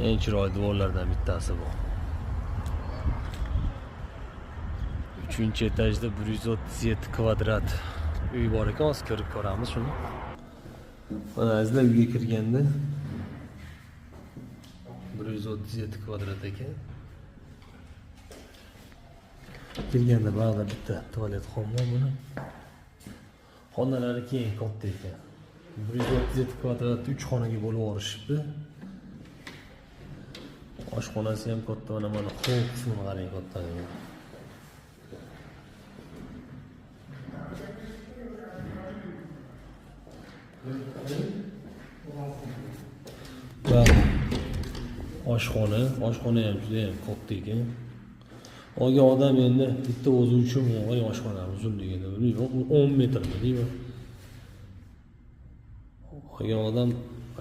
Eng chiroyli devorlardan bittasi bu. 3-etajda 137 kvadrat uy bor ekan, hozir kirib ko'ramiz shuni. Mana azizlar, uyga kirganda 137 kvadrat ekan. Kirganda bag'da bitta tualet xona buni. Xonalari keng, katta ekan. 137 kvadrat 3 xonaga bo'lib yorishibdi. Oshxonasi ham katta, mana hol qismini qarang, kattaligi. Oshxona ham juda ham katta ekan. Olgan odam endi bitta o'zi uchun voy oshxona uzunligini bilmayman, 10 metrmi deyman. Olgan odam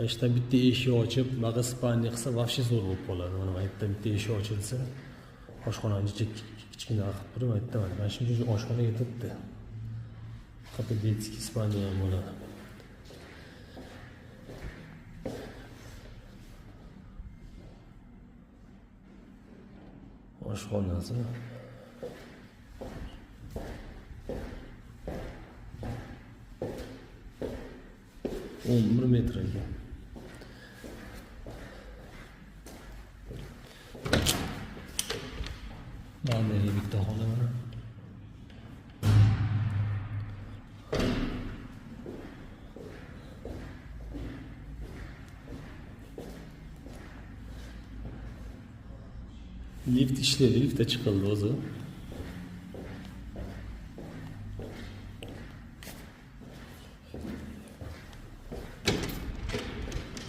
ishdan bitta eshik ochib, baqa spalni qilsa, вообще zo'r bo'lib qoladi. Mana bu yerda bitta eshik ochilsa, oshxonani kichkina qilib turib, aytdim, mana shuncha oshxona yetibdi. Hatto детский spalni ham bo'ladi. Oshxonasi 11 metr ekan. Mana bitta xona mana. Lift ishlaydi, liftga chiqildi o'zi.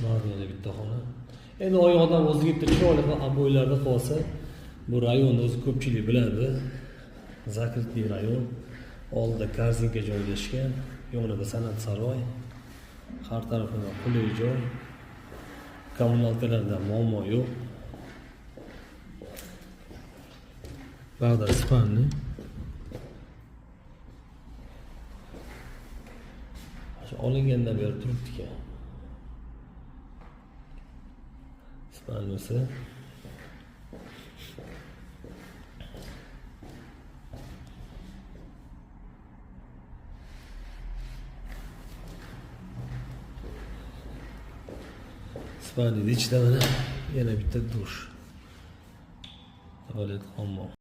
Mana bitta xona. Endi oy odam o'ziga bitta chiroyli aboylarda qolsa, bu rayonni o'zi ko'pchilik biladi. Zakritli rayon. Oldida Korzinka joylashgan, yonida San'at saroy. Har tarafida qulay joy. Kommunalkalarda muammo yo'q. Bag'da spalni. Olingandan beri turibdi ekan. Spalnisi. Spalni ichida mana yana bitta dush. Tualet, hammom.